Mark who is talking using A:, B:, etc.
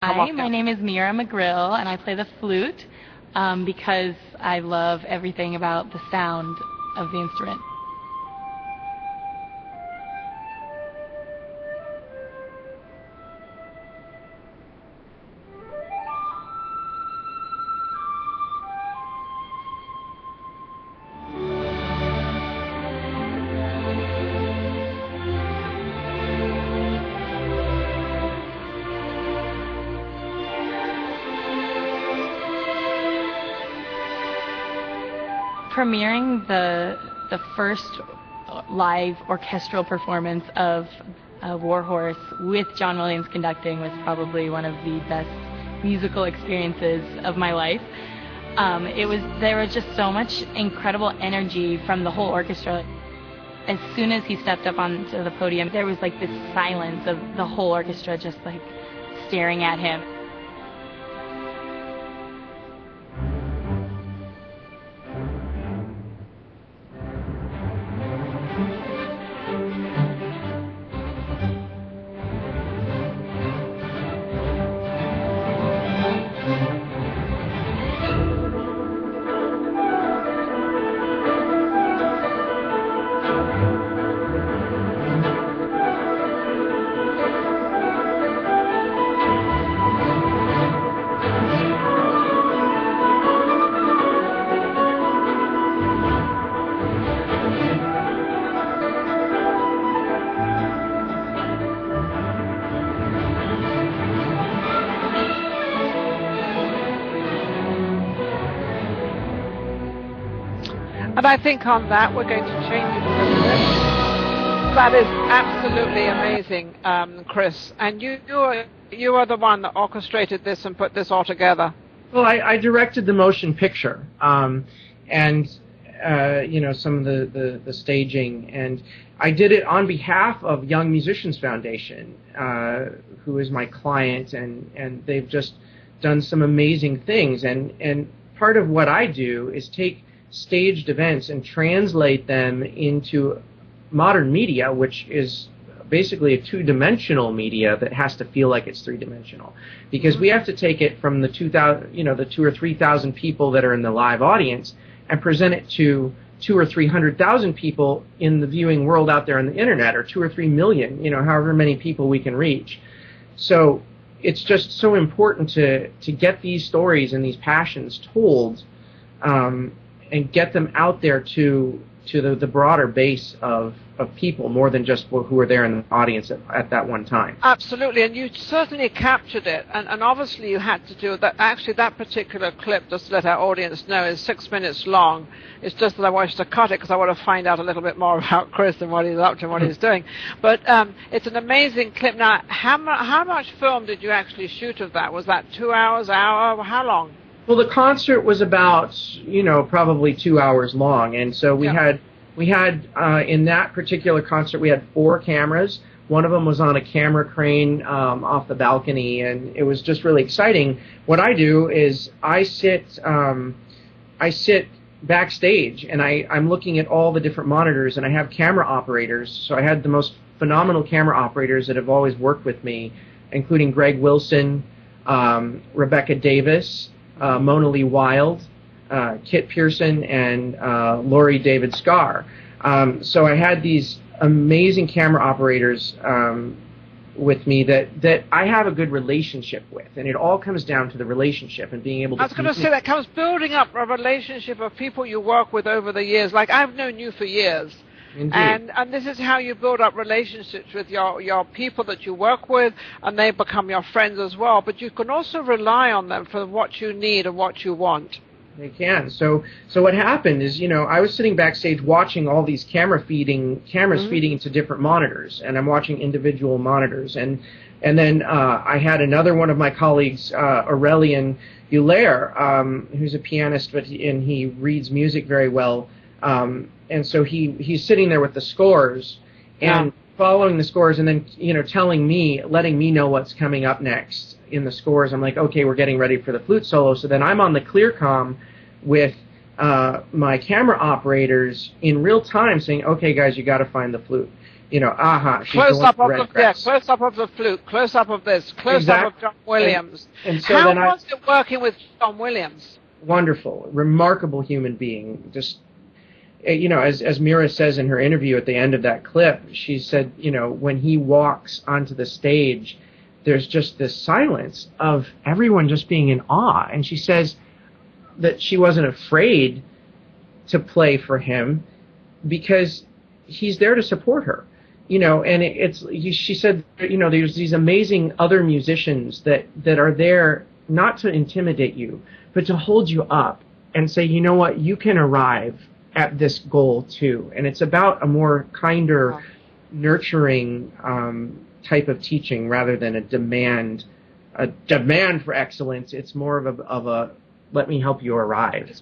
A: Come
B: Hi,
A: on
B: my
A: down.
B: name is Mira McGrill, and I play the flute because I love everything about the sound of the instrument. Premiering the first live orchestral performance of War Horse with John Williams conducting was probably one of the best musical experiences of my life. There was just so much incredible energy from the whole orchestra. As soon as he stepped up onto the podium, there was like this silence of the whole orchestra just like staring at him.
A: And I think on that we're going to change it a little bit. That is absolutely amazing, Chris. And you are the one that orchestrated this and put this all together.
C: Well, I directed the motion picture, and some of the staging, and I did it on behalf of Young Musicians Foundation, who is my client, and they've just done some amazing things. And part of what I do is take staged events and translate them into modern media, which is basically a two-dimensional media that has to feel like it's three-dimensional, because we have to take it from the 2 or 3,000 people that are in the live audience and present it to 2 or 300,000 people in the viewing world out there on the internet, or 2 or 3 million, however many people we can reach. So it's just so important to get these stories and these passions told, and get them out there to the broader base of people, more than just who were there in the audience at that one time.
A: Absolutely, and you certainly captured it, and obviously you had to do that. Actually, that particular clip, just to let our audience know, is 6 minutes long. It's just that I wanted to cut it because I want to find out a little bit more about Chris and what he's up to and what he's doing. But it's an amazing clip. Now, how much film did you actually shoot of that? Was that 2 hours, hour, how long?
C: Well, the concert was about, probably 2 hours long, and so we had in that particular concert we had 4 cameras. One of them was on a camera crane off the balcony, and it was just really exciting. What I do is I sit backstage, and I'm looking at all the different monitors, and I have camera operators. So I had the most phenomenal camera operators that have always worked with me, including Greg Wilson, Rebecca Davis, Mona Lee Wild, Kit Pearson, and Lori David Scarr. So I had these amazing camera operators with me that I have a good relationship with, and it all comes down to the relationship and being able to...
A: I was going to say, that comes building up a relationship of people you work with over the years. Like, I've known you for years.
C: Indeed.
A: And this is how you build up relationships with your people that you work with, and they become your friends as well. But you can also rely on them for what you need and what you want.
C: They can. So what happened is, I was sitting backstage watching all these cameras feeding into different monitors, and I'm watching individual monitors, and then I had another one of my colleagues, Aurelian Euler, who's a pianist, and he reads music very well. And so he's sitting there with the scores and following the scores, and then telling me, letting me know what's coming up next in the scores. I'm like, okay, we're getting ready for the flute solo. So then I'm on the ClearCom with my camera operators in real time, saying, okay, guys, you got to find the flute. you know, she's
A: Close
C: the one
A: up
C: with
A: of
C: red
A: the
C: dress.
A: close up of the flute, close up of this, close up of John Williams.
C: And so
A: How
C: then
A: was it working with John Williams?
C: Wonderful, remarkable human being. Just, you know, as Mira says in her interview at the end of that clip, she said, you know, when he walks onto the stage, there's just this silence of everyone just being in awe. And she says that she wasn't afraid to play for him because he's there to support her. You know, and she said, you know, there's these amazing other musicians that are there not to intimidate you, but to hold you up and say, you know what, you can arrive at this goal too. And it's about a more kinder, nurturing type of teaching rather than a demand for excellence. It's more of a let me help you arrive.